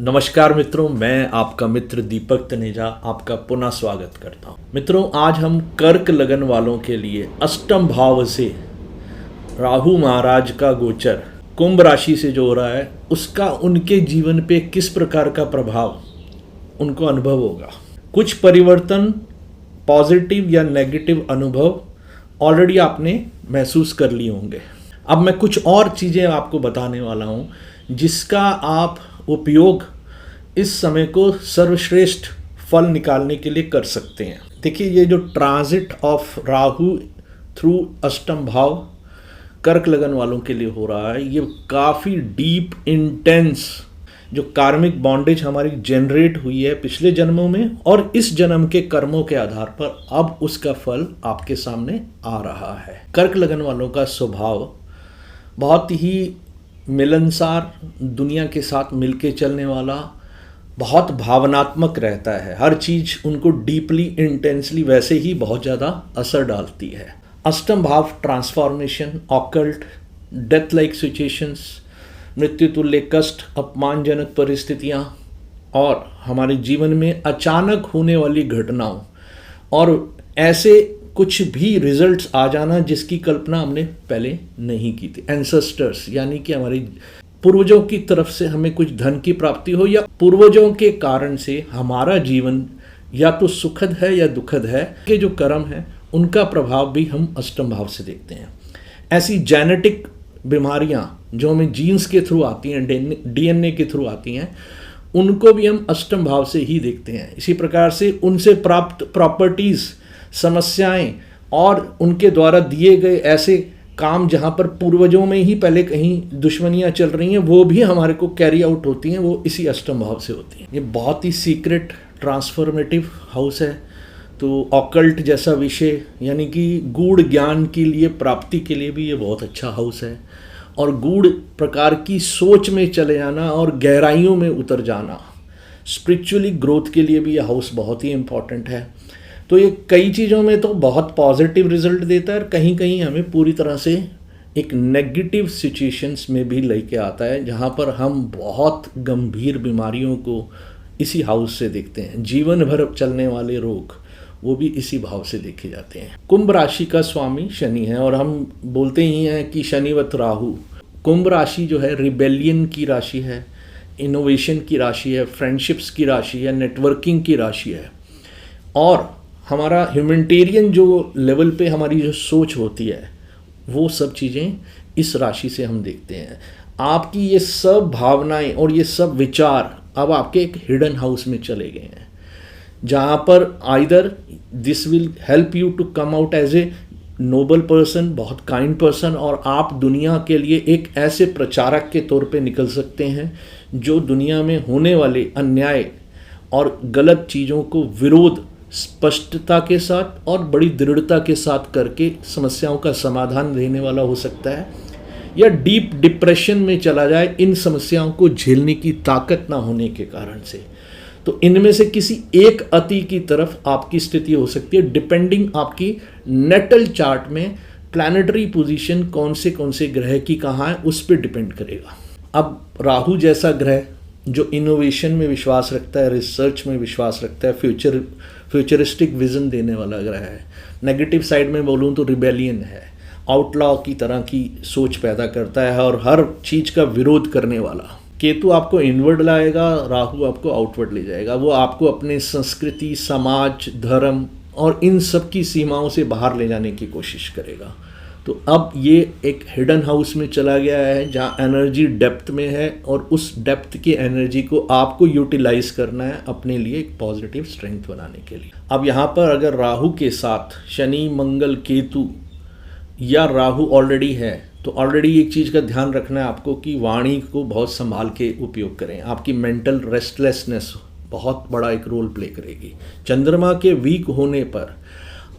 नमस्कार मित्रों, मैं आपका मित्र दीपक तनेजा आपका पुनः स्वागत करता हूं। मित्रों, आज हम कर्क लगन वालों के लिए अष्टम भाव से राहु महाराज का गोचर कुंभ राशि से जो हो रहा है उसका उनके जीवन पे किस प्रकार का प्रभाव उनको अनुभव होगा। कुछ परिवर्तन, पॉजिटिव या नेगेटिव अनुभव ऑलरेडी आपने महसूस कर लिए होंगे। अब मैं कुछ और चीज़ें आपको बताने वाला हूँ जिसका आप उपयोग इस समय को सर्वश्रेष्ठ फल निकालने के लिए कर सकते हैं। देखिए, ये जो ट्रांजिट ऑफ राहु थ्रू अष्टम भाव कर्क लगन वालों के लिए हो रहा है, ये काफ़ी डीप इंटेंस जो कार्मिक बॉन्डेज हमारी जनरेट हुई है पिछले जन्मों में और इस जन्म के कर्मों के आधार पर अब उसका फल आपके सामने आ रहा है। कर्क लगन वालों का स्वभाव बहुत ही मिलनसार, दुनिया के साथ मिलके चलने वाला, बहुत भावनात्मक रहता है। हर चीज़ उनको डीपली, इंटेंसली वैसे ही बहुत ज़्यादा असर डालती है। अष्टम भाव transformation, occult, death like situations, मृत्यु तुल्य कष्ट, अपमानजनक परिस्थितियाँ और हमारे जीवन में अचानक होने वाली घटनाओं और ऐसे कुछ भी रिजल्ट्स आ जाना जिसकी कल्पना हमने पहले नहीं की थी। एंसेस्टर्स यानी कि हमारे पूर्वजों की तरफ से हमें कुछ धन की प्राप्ति हो या पूर्वजों के कारण से हमारा जीवन या तो सुखद है या दुखद है कि जो कर्म है उनका प्रभाव भी हम अष्टम भाव से देखते हैं। ऐसी जेनेटिक बीमारियां जो हमें जीन्स के थ्रू आती हैं, डीएनए के थ्रू आती हैं, उनको भी हम अष्टम भाव से ही देखते हैं। इसी प्रकार से उनसे प्राप्त प्रॉपर्टीज़, समस्याएं और उनके द्वारा दिए गए ऐसे काम जहाँ पर पूर्वजों में ही पहले कहीं दुश्मनियाँ चल रही हैं, वो भी हमारे को कैरी आउट होती हैं, वो इसी अष्टम भाव से होती हैं। ये बहुत ही सीक्रेट ट्रांसफॉर्मेटिव हाउस है। तो ऑकल्ट जैसा विषय यानी कि गूढ़ ज्ञान के लिए, प्राप्ति के लिए भी ये बहुत अच्छा हाउस है। और गूढ़ प्रकार की सोच में चले जाना और गहराइयों में उतर जाना, स्पिरिचुअली ग्रोथ के लिए भी ये हाउस बहुत ही इम्पॉर्टेंट है। तो ये कई चीज़ों में तो बहुत पॉजिटिव रिजल्ट देता है और कहीं कहीं हमें पूरी तरह से एक नेगेटिव सिचुएशंस में भी लेके आता है, जहाँ पर हम बहुत गंभीर बीमारियों को इसी हाउस से देखते हैं। जीवन भर चलने वाले रोग वो भी इसी भाव से देखे जाते हैं। कुंभ राशि का स्वामी शनि है और हम बोलते ही हैं कि शनिवत राहु। कुंभ राशि जो है रिबेलियन की राशि है, इनोवेशन की राशि है, फ्रेंडशिप्स की राशि है, नेटवर्किंग की राशि है और हमारा ह्यूमैनिटेरियन जो लेवल पे हमारी जो सोच होती है वो सब चीज़ें इस राशि से हम देखते हैं। आपकी ये सब भावनाएं और ये सब विचार अब आपके एक हिडन हाउस में चले गए हैं, जहाँ पर either this will help you to come out as a noble person, बहुत काइंड पर्सन, और आप दुनिया के लिए एक ऐसे प्रचारक के तौर पे निकल सकते हैं जो दुनिया में होने वाले अन्याय और गलत चीज़ों को विरोध स्पष्टता के साथ और बड़ी दृढ़ता के साथ करके समस्याओं का समाधान देने वाला हो सकता है, या डीप डिप्रेशन में चला जाए इन समस्याओं को झेलने की ताकत ना होने के कारण से। तो इनमें से किसी एक अति की तरफ आपकी स्थिति हो सकती है, डिपेंडिंग आपकी नेटल चार्ट में प्लैनेटरी पोजीशन कौन से ग्रह की कहाँ है उस पर डिपेंड करेगा। अब राहु जैसा ग्रह जो इनोवेशन में विश्वास रखता है, रिसर्च में विश्वास रखता है, फ्यूचरिस्टिक विजन देने वाला ग्रह है। नेगेटिव साइड में बोलूँ तो रिबेलियन है, आउटलॉ की तरह की सोच पैदा करता है और हर चीज़ का विरोध करने वाला। केतु आपको इनवर्ड लाएगा, राहु आपको आउटवर्ड ले जाएगा। वो आपको अपने संस्कृति, समाज, धर्म और इन सब की सीमाओं से बाहर ले जाने की कोशिश करेगा। तो अब ये एक हिडन हाउस में चला गया है जहाँ एनर्जी डेप्थ में है और उस डेप्थ की एनर्जी को आपको यूटिलाइज करना है अपने लिए एक पॉजिटिव स्ट्रेंथ बनाने के लिए। अब यहाँ पर अगर राहु के साथ शनि, मंगल, केतु या राहु ऑलरेडी है तो ऑलरेडी एक चीज़ का ध्यान रखना है आपको कि वाणी को बहुत संभाल के उपयोग करें। आपकी मेंटल रेस्टलेसनेस बहुत बड़ा एक रोल प्ले करेगी। चंद्रमा के वीक होने पर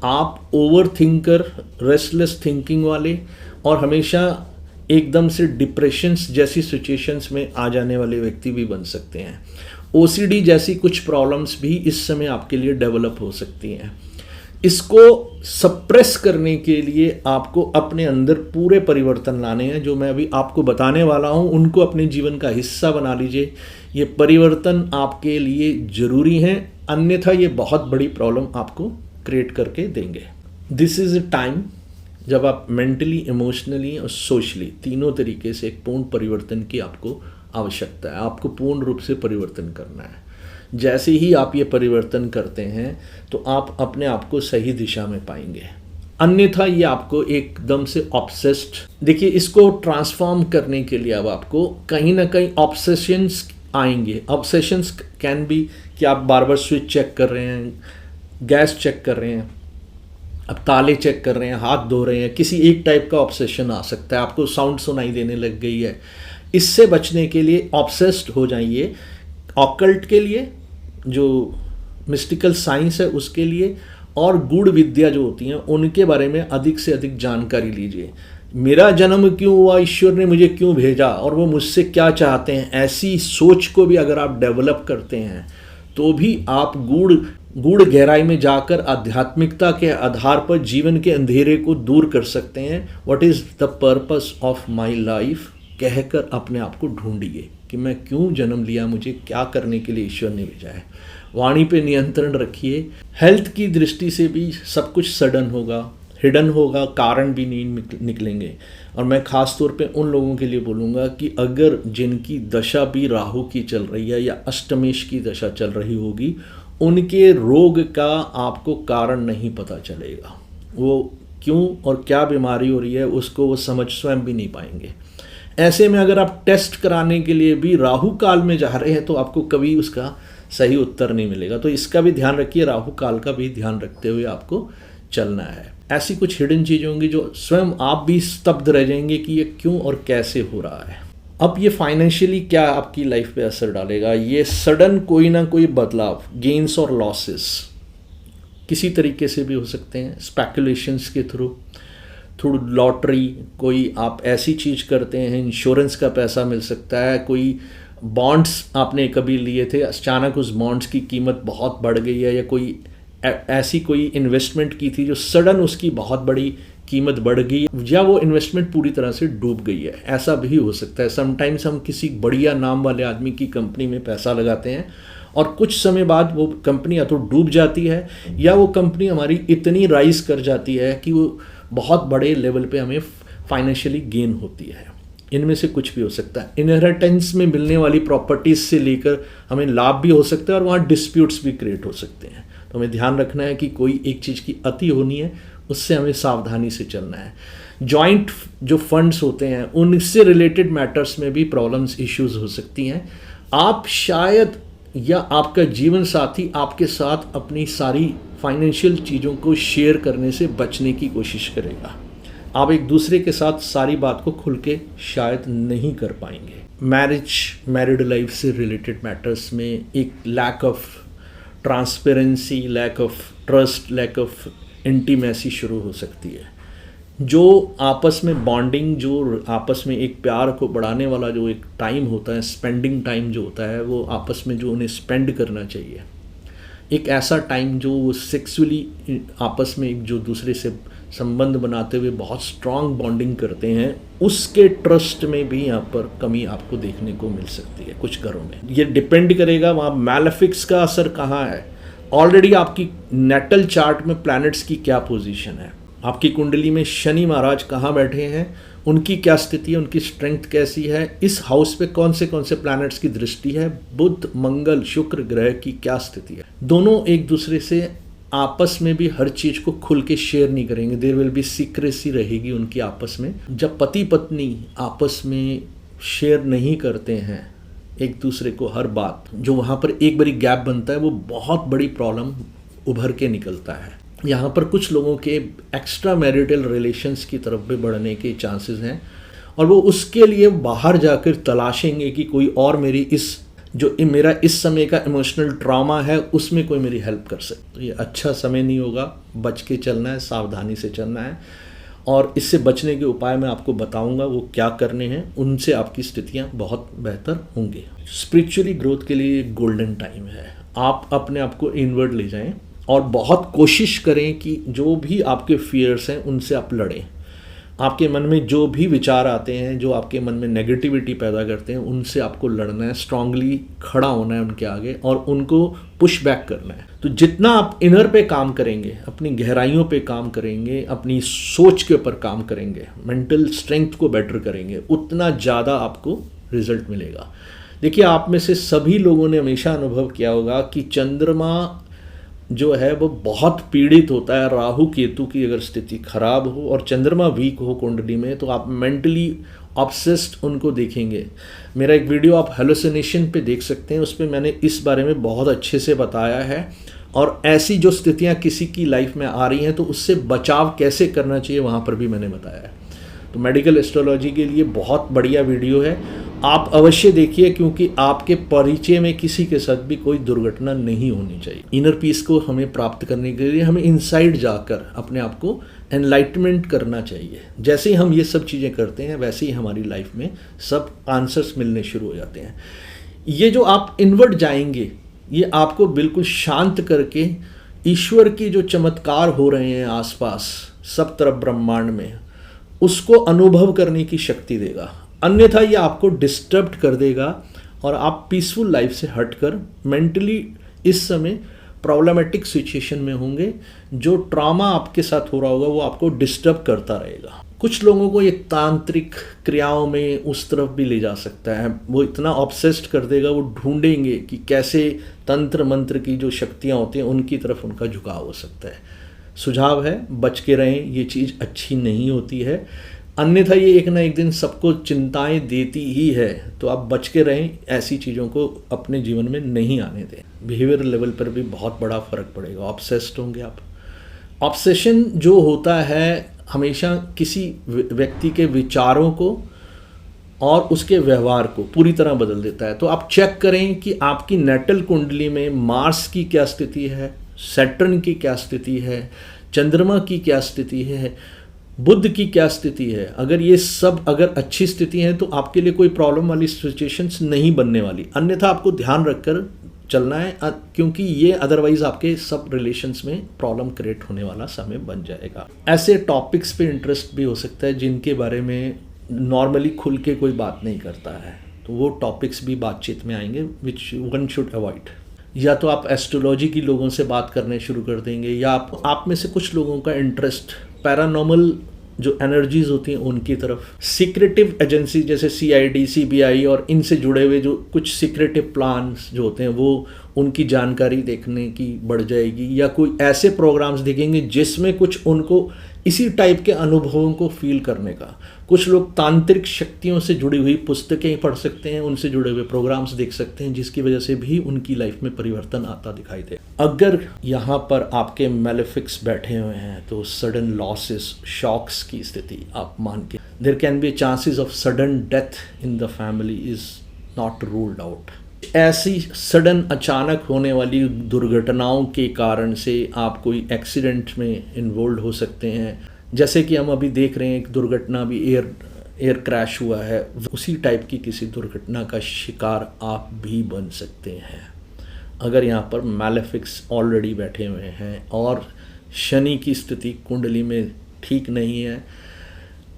आप ओवर थिंकर, रेस्टलेस थिंकिंग वाले और हमेशा एकदम से डिप्रेशंस जैसी सिचुएशंस में आ जाने वाले व्यक्ति भी बन सकते हैं। ओसीडी जैसी कुछ प्रॉब्लम्स भी इस समय आपके लिए डेवलप हो सकती हैं। इसको सप्रेस करने के लिए आपको अपने अंदर पूरे परिवर्तन लाने हैं। जो मैं अभी आपको बताने वाला हूं उनको अपने जीवन का हिस्सा बना लीजिए। ये परिवर्तन आपके लिए ज़रूरी हैं, अन्यथा ये बहुत बड़ी प्रॉब्लम आपको क्रिएट करके देंगे। दिस इज़ अ टाइम जब आप मेंटली, इमोशनली और सोशली तीनों तरीके से एक पूर्ण परिवर्तन की आपको आवश्यकता है। आपको पूर्ण रूप से परिवर्तन करना है। जैसे ही आप ये परिवर्तन करते हैं तो आप अपने आप को सही दिशा में पाएंगे, अन्यथा ये आपको एकदम से ऑब्सेस्ड। देखिए, इसको ट्रांसफॉर्म करने के लिए अब आपको कहीं ना कहीं ऑब्सेशंस आएंगे। ऑब्सेशंस कैन बी कि आप बार बार स्विच चेक कर रहे हैं, गैस चेक कर रहे हैं, अब ताले चेक कर रहे हैं, हाथ धो रहे हैं। किसी एक टाइप का ऑब्सेशन आ सकता है। आपको साउंड सुनाई देने लग गई है। इससे बचने के लिए ऑब्सेस्ड हो जाइए। ऑकल्ट के लिए, जो मिस्टिकल साइंस है उसके लिए, और गूढ़ विद्या जो होती हैं उनके बारे में अधिक से अधिक जानकारी लीजिए। मेरा जन्म क्यों हुआ, ईश्वर ने मुझे क्यों भेजा और वो मुझसे क्या चाहते हैं, ऐसी सोच को भी अगर आप डेवलप करते हैं तो भी आप गूढ़ गहराई में जाकर आध्यात्मिकता के आधार पर जीवन के अंधेरे को दूर कर सकते हैं। What is the purpose of my life कहकर अपने आप को ढूंढिए कि मैं क्यों जन्म लिया, मुझे क्या करने के लिए ईश्वर ने भेजा है। वाणी पे नियंत्रण रखिए। हेल्थ की दृष्टि से भी सब कुछ सडन होगा, हिडन होगा, कारण भी नहीं निकलेंगे। और मैं ख़ास तौर पे उन लोगों के लिए बोलूँगा कि अगर जिनकी दशा भी राहु की चल रही है या अष्टमेश की दशा चल रही होगी, उनके रोग का आपको कारण नहीं पता चलेगा। वो क्यों और क्या बीमारी हो रही है उसको वो समझ स्वयं भी नहीं पाएंगे। ऐसे में अगर आप टेस्ट कराने के लिए भी राहु काल में जा रहे हैं तो आपको कभी उसका सही उत्तर नहीं मिलेगा। तो इसका भी ध्यान रखिए, राहु काल का भी ध्यान रखते हुए आपको चलना है। ऐसी कुछ हिडन चीज़ें होंगी जो स्वयं आप भी स्तब्ध रह जाएंगे कि ये क्यों और कैसे हो रहा है। अब ये फाइनेंशियली क्या आपकी लाइफ पे असर डालेगा। ये सडन कोई ना कोई बदलाव, गेन्स और लॉसेस किसी तरीके से भी हो सकते हैं। स्पेकुलेशंस के थ्रू लॉटरी, कोई आप ऐसी चीज़ करते हैं, इंश्योरेंस का पैसा मिल सकता है। कोई बॉन्ड्स आपने कभी लिए थे, अचानक उस बॉन्ड्स की कीमत बहुत बढ़ गई है, या कोई ऐसी कोई इन्वेस्टमेंट की थी जो सडन उसकी बहुत बड़ी कीमत बढ़ गई, या वो इन्वेस्टमेंट पूरी तरह से डूब गई है। ऐसा भी हो सकता है। समटाइम्स हम किसी बढ़िया नाम वाले आदमी की कंपनी में पैसा लगाते हैं और कुछ समय बाद वो कंपनी या तो डूब जाती है या वो कंपनी हमारी इतनी राइज कर जाती है कि वो बहुत बड़े लेवल पे हमें फाइनेंशियली गेन होती है। इनमें से कुछ भी हो सकता है। इनहेरिटेंस में मिलने वाली प्रॉपर्टीज से लेकर हमें लाभ भी हो सकता है और वहाँ डिस्प्यूट्स भी क्रिएट हो सकते हैं। तो हमें ध्यान रखना है कि कोई एक चीज़ की अति होनी है, उससे हमें सावधानी से चलना है। जॉइंट जो फंड्स होते हैं उनसे रिलेटेड मैटर्स में भी प्रॉब्लम्स, इश्यूज हो सकती हैं। आप शायद या आपका जीवन साथी आपके साथ अपनी सारी फाइनेंशियल चीज़ों को शेयर करने से बचने की कोशिश करेगा। आप एक दूसरे के साथ सारी बात को खुल के शायद नहीं कर पाएंगे। मैरिड लाइफ से रिलेटेड मैटर्स में एक lack of transparency, lack of trust, lack of intimacy शुरू हो सकती है। जो आपस में बॉन्डिंग, जो आपस में एक प्यार को बढ़ाने वाला जो एक टाइम होता है, स्पेंडिंग टाइम जो होता है, वो आपस में जो उन्हें स्पेंड करना चाहिए, एक ऐसा टाइम जो वो सेक्सुअली आपस में एक जो दूसरे से संबंध बनाते हुए बहुत स्ट्रांग बॉन्डिंग करते हैं, उसके ट्रस्ट में भी यहाँ पर कमी आपको देखने को मिल सकती है कुछ घरों में। ये डिपेंड करेगा वहाँ मैलेफिक्स का असर कहाँ है। ऑलरेडी आपकी नेटल चार्ट में प्लैनेट्स की क्या पोजीशन है, आपकी कुंडली में शनि महाराज कहाँ बैठे हैं, उनकी क्या स्थिति है, उनकी स्ट्रेंथ कैसी है, इस हाउस पे कौन से प्लैनेट्स की दृष्टि है, बुध, मंगल, शुक्र ग्रह की क्या स्थिति है। दोनों एक दूसरे से आपस में भी हर चीज़ को खुल के शेयर नहीं करेंगे। देयर विल बी सीक्रेसी रहेगी उनकी आपस में। जब पति पत्नी आपस में शेयर नहीं करते हैं एक दूसरे को हर बात, जो वहाँ पर एक बड़ी गैप बनता है, वो बहुत बड़ी प्रॉब्लम उभर के निकलता है। यहाँ पर कुछ लोगों के एक्स्ट्रा मैरिटल रिलेशंस की तरफ भी बढ़ने के चांसेस हैं और वो उसके लिए बाहर जाकर तलाशेंगे कि कोई और मेरा इस समय का इमोशनल ट्रॉमा है उसमें कोई मेरी हेल्प कर सके। तो ये अच्छा समय नहीं होगा, बच के चलना है, सावधानी से चलना है। और इससे बचने के उपाय मैं आपको बताऊंगा वो क्या करने हैं, उनसे आपकी स्थितियां बहुत बेहतर होंगी। स्पिरिचुअली ग्रोथ के लिए गोल्डन टाइम है। आप अपने आप को इनवर्ड ले जाएं और बहुत कोशिश करें कि जो भी आपके फियर्स हैं उनसे आप लड़ें। आपके मन में जो भी विचार आते हैं, जो आपके मन में नेगेटिविटी पैदा करते हैं, उनसे आपको लड़ना है, स्ट्रांगली खड़ा होना है उनके आगे और उनको पुश बैक करना है। तो जितना आप इनर पे काम करेंगे, अपनी गहराइयों पे काम करेंगे, अपनी सोच के ऊपर काम करेंगे, मेंटल स्ट्रेंथ को बेटर करेंगे, उतना ज़्यादा आपको रिजल्ट मिलेगा। देखिए, आप में से सभी लोगों ने हमेशा अनुभव किया होगा कि चंद्रमा जो है वो बहुत पीड़ित होता है। राहु केतु की अगर स्थिति खराब हो और चंद्रमा वीक हो कुंडली में, तो आप मेंटली ऑब्सेस्ड उनको देखेंगे। मेरा एक वीडियो आप हेलुसिनेशन पे देख सकते हैं, उस पर मैंने इस बारे में बहुत अच्छे से बताया है। और ऐसी जो स्थितियां किसी की लाइफ में आ रही हैं तो उससे बचाव कैसे करना चाहिए वहाँ पर भी मैंने बताया है। तो मेडिकल एस्ट्रोलॉजी के लिए बहुत बढ़िया वीडियो है, आप अवश्य देखिए, क्योंकि आपके परिचय में किसी के साथ भी कोई दुर्घटना नहीं होनी चाहिए। इनर पीस को हमें प्राप्त करने के लिए हमें इनसाइड जाकर अपने आप को एनलाइटमेंट करना चाहिए। जैसे ही हम ये सब चीज़ें करते हैं वैसे ही हमारी लाइफ में सब आंसर्स मिलने शुरू हो जाते हैं। ये जो आप इनवर्ड जाएंगे, ये आपको बिल्कुल शांत करके ईश्वर की जो चमत्कार हो रहे हैं आसपास सब तरफ ब्रह्मांड में, उसको अनुभव करने की शक्ति देगा। अन्यथा ये आपको डिस्टर्ब कर देगा और आप पीसफुल लाइफ से हटकर मेंटली इस समय प्रॉब्लमेटिक सिचुएशन में होंगे। जो ट्रॉमा आपके साथ हो रहा होगा वो आपको डिस्टर्ब करता रहेगा। कुछ लोगों को ये तांत्रिक क्रियाओं में उस तरफ भी ले जा सकता है, वो इतना ऑब्सेस्ड कर देगा, वो ढूंढेंगे कि कैसे तंत्र मंत्र की जो शक्तियाँ होती हैं उनकी तरफ उनका झुकाव हो सकता है। सुझाव है, बच के रहें, ये चीज़ अच्छी नहीं होती है। अन्यथा ये एक ना एक दिन सबको चिंताएं देती ही है, तो आप बच के रहें, ऐसी चीज़ों को अपने जीवन में नहीं आने दें। बिहेवियर लेवल पर भी बहुत बड़ा फर्क पड़ेगा, ऑब्सेस्ड होंगे आप। ऑब्सेशन जो होता है हमेशा किसी व्यक्ति के विचारों को और उसके व्यवहार को पूरी तरह बदल देता है। तो आप चेक करें कि आपकी नेटल कुंडली में मार्स की क्या स्थिति है, सैटर्न की क्या स्थिति है, चंद्रमा की क्या स्थिति है, बुध की क्या स्थिति है। अगर ये सब अगर अच्छी स्थिति है तो आपके लिए कोई प्रॉब्लम वाली सिचुएशंस नहीं बनने वाली। अन्यथा आपको ध्यान रखकर चलना है, क्योंकि ये अदरवाइज आपके सब रिलेशंस में प्रॉब्लम क्रिएट होने वाला समय बन जाएगा। ऐसे टॉपिक्स पे इंटरेस्ट भी हो सकता है जिनके बारे में नॉर्मली खुल के कोई बात नहीं करता है, तो वो टॉपिक्स भी बातचीत में आएंगे विच वन शुड अवॉइड। या तो आप एस्ट्रोलॉजी की लोगों से बात करने शुरू कर देंगे, या आप में से कुछ लोगों का इंटरेस्ट पैरानॉर्मल जो एनर्जीज होती हैं उनकी तरफ, सीक्रेटिव एजेंसी जैसे CID CBI और इनसे जुड़े हुए जो कुछ सीक्रेटिव प्लान्स जो होते हैं वो उनकी जानकारी देखने की बढ़ जाएगी। या कोई ऐसे प्रोग्राम्स दिखेंगे जिसमें कुछ उनको इसी टाइप के अनुभवों को फील करने का। कुछ लोग तांत्रिक शक्तियों से जुड़ी हुई पुस्तकें पढ़ सकते हैं, उनसे जुड़े हुए प्रोग्राम्स देख सकते हैं, जिसकी वजह से भी उनकी लाइफ में परिवर्तन आता दिखाई दे। अगर यहाँ पर आपके मेलेफिक्स बैठे हुए हैं तो सडन लॉसेस, शॉक्स की स्थिति आप मान के, there can be chances of sudden death in the family is not ruled out. ऐसी सडन अचानक होने वाली दुर्घटनाओं के कारण से आप कोई एक्सीडेंट में इन्वॉल्व हो सकते हैं। जैसे कि हम अभी देख रहे हैं एक दुर्घटना भी एयर क्रैश हुआ है, उसी टाइप की किसी दुर्घटना का शिकार आप भी बन सकते हैं अगर यहाँ पर मैलेफिक्स ऑलरेडी बैठे हुए हैं और शनि की स्थिति कुंडली में ठीक नहीं है।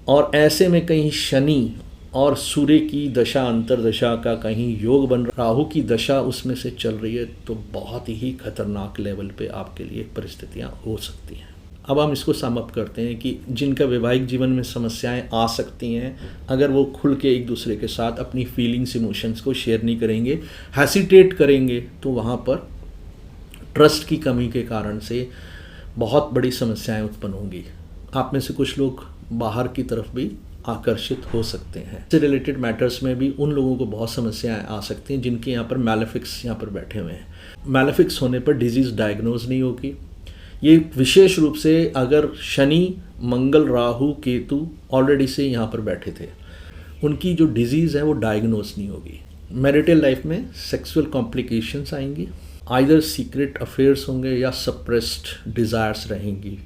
और ऐसे में कहीं शनि और सूर्य की दशा अंतरदशा का कहीं योग बन रहा, राहु की दशा उसमें से चल रही है, तो बहुत ही खतरनाक लेवल पे आपके लिए परिस्थितियां हो सकती हैं। अब हम इसको सम अप करते हैं कि जिनका वैवाहिक जीवन में समस्याएं आ सकती हैं, अगर वो खुल के एक दूसरे के साथ अपनी फीलिंग्स इमोशंस को शेयर नहीं करेंगे, हेसिटेट करेंगे, तो वहाँ पर ट्रस्ट की कमी के कारण से बहुत बड़ी समस्याएं उत्पन्न होंगी। आप में से कुछ लोग बाहर की तरफ भी आकर्षित हो सकते हैं। इससे रिलेटेड मैटर्स में भी उन लोगों को बहुत समस्याएं आ सकती हैं जिनके यहाँ पर मैलेफिक्स यहाँ पर बैठे हुए हैं। मैलेफिक्स होने पर डिजीज़ डायग्नोज नहीं होगी। ये विशेष रूप से अगर शनि, मंगल, राहु, केतु ऑलरेडी से यहाँ पर बैठे थे, उनकी जो डिजीज़ है वो डायग्नोज नहीं होगी। मैरिटल लाइफ में सेक्सुअल कॉम्प्लिकेशंस आएंगी, आइदर सीक्रेट अफेयर्स होंगे या सप्रेस्ड डिज़ायर्स रहेंगी।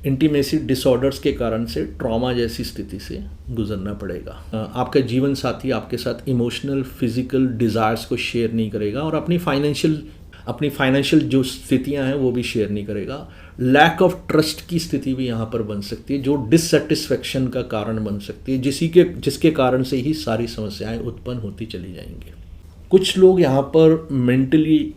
इंटीमेसी डिसऑर्डर्स के कारण से ट्रॉमा जैसी स्थिति से गुजरना पड़ेगा। आपका जीवन साथी आपके साथ इमोशनल, फिजिकल डिज़ायर्स को शेयर नहीं करेगा और अपनी फाइनेंशियल अपनी फाइनेंशियल जो स्थितियां हैं वो भी शेयर नहीं करेगा। लैक ऑफ ट्रस्ट की स्थिति भी यहाँ पर बन सकती है, जो डिससेटिस्फेक्शन का कारण बन सकती है, जिसके कारण से ही सारी समस्याएं उत्पन्न होती चली जाएंगी। कुछ लोग यहाँ पर मेंटली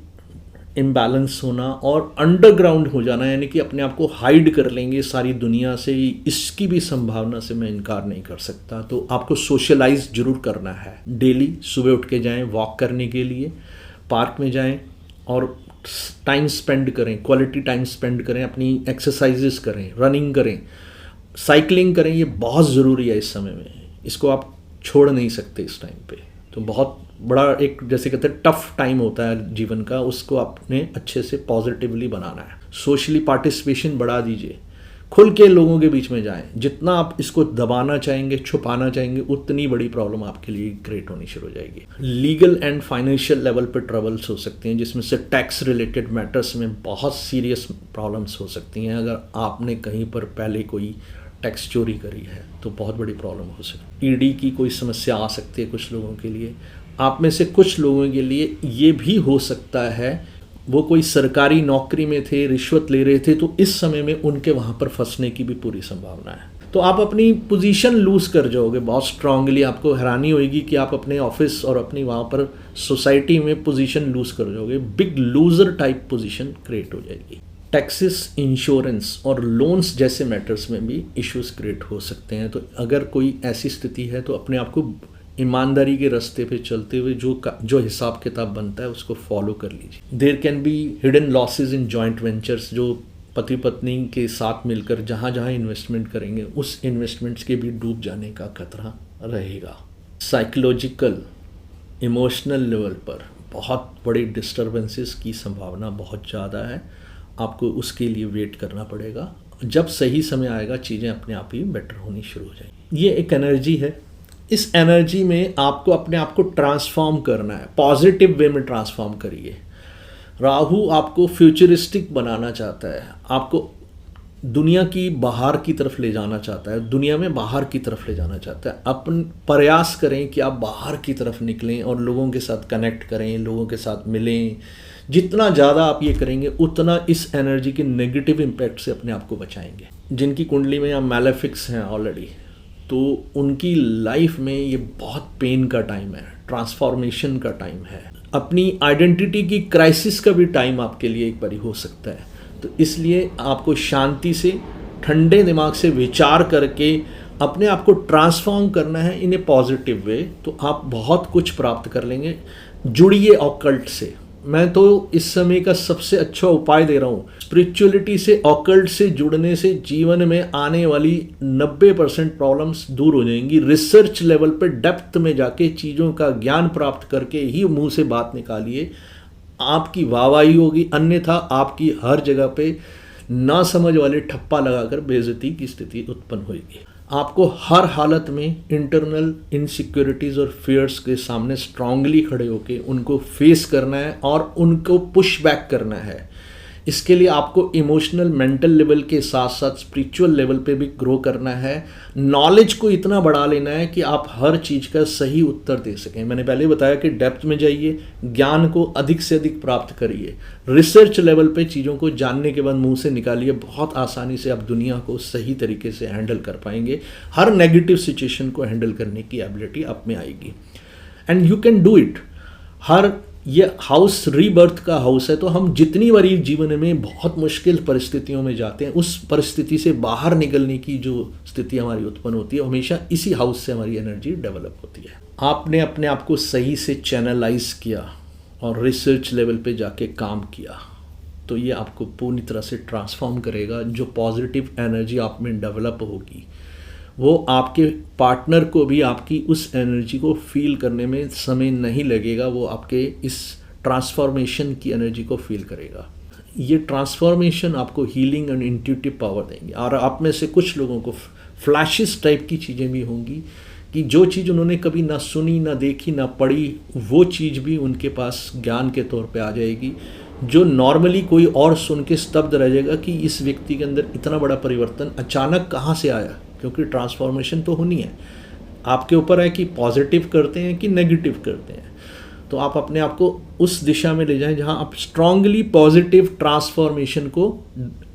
इम्बैलेंस होना और अंडरग्राउंड हो जाना, यानी कि अपने आप को हाइड कर लेंगे सारी दुनिया से, इसकी भी संभावना से मैं इनकार नहीं कर सकता। तो आपको सोशलाइज जरूर करना है। डेली सुबह उठ के जाएं वॉक करने के लिए, पार्क में जाएं और टाइम स्पेंड करें, क्वालिटी टाइम स्पेंड करें, अपनी एक्सरसाइजेस करें, रनिंग करें, साइकिलिंग करें। ये बहुत ज़रूरी है इस समय में, इसको आप छोड़ नहीं सकते इस टाइम पे। तो बहुत बड़ा एक, जैसे कहते हैं, टफ टाइम होता है जीवन का, उसको आपने अच्छे से पॉजिटिवली बनाना है। सोशली पार्टिसिपेशन बढ़ा दीजिए, खुल के लोगों के बीच में जाएं। जितना आप इसको दबाना चाहेंगे, छुपाना चाहेंगे, उतनी बड़ी प्रॉब्लम आपके लिए क्रिएट होनी शुरू हो जाएगी। लीगल एंड फाइनेंशियल लेवल पे ट्रबल्स हो सकते हैं, जिसमें से टैक्स रिलेटेड मैटर्स में बहुत सीरियस प्रॉब्लम्स हो सकती हैं। अगर आपने कहीं पर पहले कोई टैक्स चोरी करी है तो बहुत बड़ी प्रॉब्लम हो सकती है। ईडी की कोई समस्या आ सकती है कुछ लोगों के लिए। आप में से कुछ लोगों के लिए ये भी हो सकता है वो कोई सरकारी नौकरी में थे, रिश्वत ले रहे थे, तो इस समय में उनके वहाँ पर फंसने की भी पूरी संभावना है। तो आप अपनी पोजीशन लूज कर जाओगे बहुत स्ट्रांगली। आपको हैरानी होगी कि आप अपने ऑफिस और अपनी वहाँ पर सोसाइटी में पोजीशन लूज कर जाओगे। Big loser type position create हो जाएगी। टैक्सेस, इंश्योरेंस और लोन्स जैसे मैटर्स में भी इश्यूज क्रिएट हो सकते हैं। तो अगर कोई ऐसी स्थिति है तो अपने आप को ईमानदारी के रास्ते पे चलते हुए जो हिसाब किताब बनता है उसको फॉलो कर लीजिए। There can be hidden losses in joint ventures, जो पति पत्नी के साथ मिलकर जहाँ जहाँ इन्वेस्टमेंट करेंगे उस इन्वेस्टमेंट्स के भी डूब जाने का खतरा रहेगा। साइकोलॉजिकल, इमोशनल लेवल पर बहुत बड़ी डिस्टर्बेंसेस की संभावना बहुत ज़्यादा है। आपको उसके लिए वेट करना पड़ेगा। जब सही समय आएगा चीज़ें अपने आप ही बेटर होनी शुरू हो जाएंगी। ये एक एनर्जी है। इस एनर्जी में आपको अपने आप को ट्रांसफॉर्म करना है, पॉजिटिव वे में ट्रांसफॉर्म करिए। राहु आपको फ्यूचरिस्टिक बनाना चाहता है, आपको दुनिया की बाहर की तरफ ले जाना चाहता है, दुनिया में बाहर की तरफ ले जाना चाहता है। अपन प्रयास करें कि आप बाहर की तरफ निकलें और लोगों के साथ कनेक्ट करें, लोगों के साथ मिलें। जितना ज़्यादा आप ये करेंगे उतना इस एनर्जी के नेगेटिव इम्पैक्ट से अपने आप को बचाएंगे। जिनकी कुंडली में या मैलेफिक्स हैं ऑलरेडी, तो उनकी लाइफ में ये बहुत पेन का टाइम है, ट्रांसफॉर्मेशन का टाइम है, अपनी आइडेंटिटी की क्राइसिस का भी टाइम आपके लिए एक बारी हो सकता है। तो इसलिए आपको शांति से, ठंडे दिमाग से विचार करके अपने आप को ट्रांसफॉर्म करना है इन ए पॉजिटिव वे, तो आप बहुत कुछ प्राप्त कर लेंगे। जुड़िए ऑकल्ट से। मैं तो इस समय का सबसे अच्छा उपाय दे रहा हूँ। स्पिरिचुअलिटी से, ऑकल्ट से जुड़ने से जीवन में आने वाली 90% प्रॉब्लम्स दूर हो जाएंगी। रिसर्च लेवल पे डेप्थ में जाके चीज़ों का ज्ञान प्राप्त करके ही मुंह से बात निकालिए, आपकी वाहवाही होगी। अन्यथा आपकी हर जगह पे ना समझ वाले ठप्पा लगाकर बेइज्जती की स्थिति उत्पन्न होगी। आपको हर हालत में इंटरनल इनसिक्योरिटीज़ और फियर्स के सामने स्ट्रांगली खड़े होकर उनको फेस करना है और उनको पुश बैक करना है। इसके लिए आपको इमोशनल, मेंटल लेवल के साथ साथ स्पिरिचुअल लेवल पे भी ग्रो करना है। नॉलेज को इतना बढ़ा लेना है कि आप हर चीज़ का सही उत्तर दे सकें। मैंने पहले बताया कि डेप्थ में जाइए, ज्ञान को अधिक से अधिक प्राप्त करिए, रिसर्च लेवल पे चीज़ों को जानने के बाद मुंह से निकालिए। बहुत आसानी से आप दुनिया को सही तरीके से हैंडल कर पाएंगे। हर नेगेटिव सिचुएशन को हैंडल करने की एबिलिटी आप में आएगी and you can do it. ये हाउस रीबर्थ का हाउस है, तो हम जितनी बारी जीवन में बहुत मुश्किल परिस्थितियों में जाते हैं, उस परिस्थिति से बाहर निकलने की जो स्थिति हमारी उत्पन्न होती है, हमेशा इसी हाउस से हमारी एनर्जी डेवलप होती है। आपने अपने आप को सही से चैनलाइज किया और रिसर्च लेवल पे जाके काम किया, तो ये आपको पूरी तरह से ट्रांसफॉर्म करेगा। जो पॉजिटिव एनर्जी आप में डेवलप होगी वो आपके पार्टनर को भी आपकी उस एनर्जी को फील करने में समय नहीं लगेगा। वो आपके इस ट्रांसफॉर्मेशन की एनर्जी को फील करेगा। ये ट्रांसफॉर्मेशन आपको हीलिंग एंड इंट्यूटिव पावर देंगे। और आप में से कुछ लोगों को फ्लैशेस टाइप की चीज़ें भी होंगी कि जो चीज़ उन्होंने कभी ना सुनी, ना देखी, ना पढ़ी, वो चीज़ भी उनके पास ज्ञान के तौर पे आ जाएगी। जो नॉर्मली कोई और सुन के स्तब्ध रह जाएगा कि इस व्यक्ति के अंदर इतना बड़ा परिवर्तन अचानक कहाँ से आया, क्योंकि ट्रांसफॉर्मेशन तो होनी है। आपके ऊपर है कि पॉजिटिव करते हैं कि नेगेटिव करते हैं। तो आप अपने आप को उस दिशा में ले जाएं जहां आप स्ट्रांगली पॉजिटिव ट्रांसफॉर्मेशन को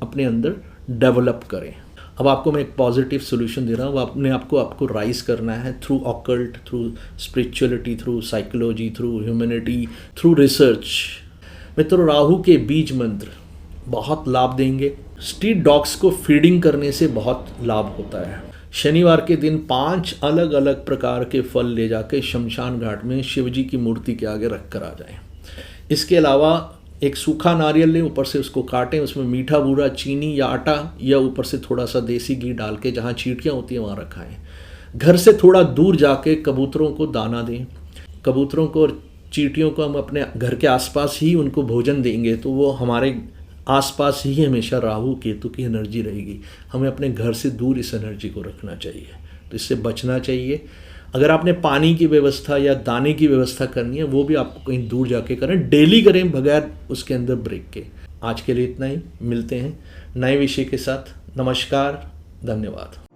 अपने अंदर डेवलप करें। अब आपको मैं एक पॉजिटिव सोल्यूशन दे रहा हूँ। अपने आपको राइज करना है through occult, through spirituality, through psychology, through humanity, through research. मित्रों, राहु के बीज मंत्र बहुत लाभ देंगे। स्ट्रीट डॉग्स को फीडिंग करने से बहुत लाभ होता है। शनिवार के दिन 5 अलग अलग प्रकार के फल ले जाके शमशान घाट में शिव जी की मूर्ति के आगे रख कर आ जाएं। इसके अलावा एक सूखा नारियल लें, ऊपर से उसको काटें, उसमें मीठा बूरा, चीनी या आटा या ऊपर से थोड़ा सा देसी घी डाल के जहाँ चींटियाँ होती हैं वहाँ रखाएं। घर से थोड़ा दूर जाके कबूतरों को दाना दें। कबूतरों को और चींटियों को हम अपने घर के आसपास ही उनको भोजन देंगे तो वो हमारे आसपास ही हमेशा राहु केतु की एनर्जी रहेगी। हमें अपने घर से दूर इस एनर्जी को रखना चाहिए, तो इससे बचना चाहिए। अगर आपने पानी की व्यवस्था या दाने की व्यवस्था करनी है वो भी आपको कहीं दूर जाके करें, डेली करें बगैर उसके अंदर ब्रेक के। आज के लिए इतना ही, मिलते हैं नए विषय के साथ। नमस्कार, धन्यवाद।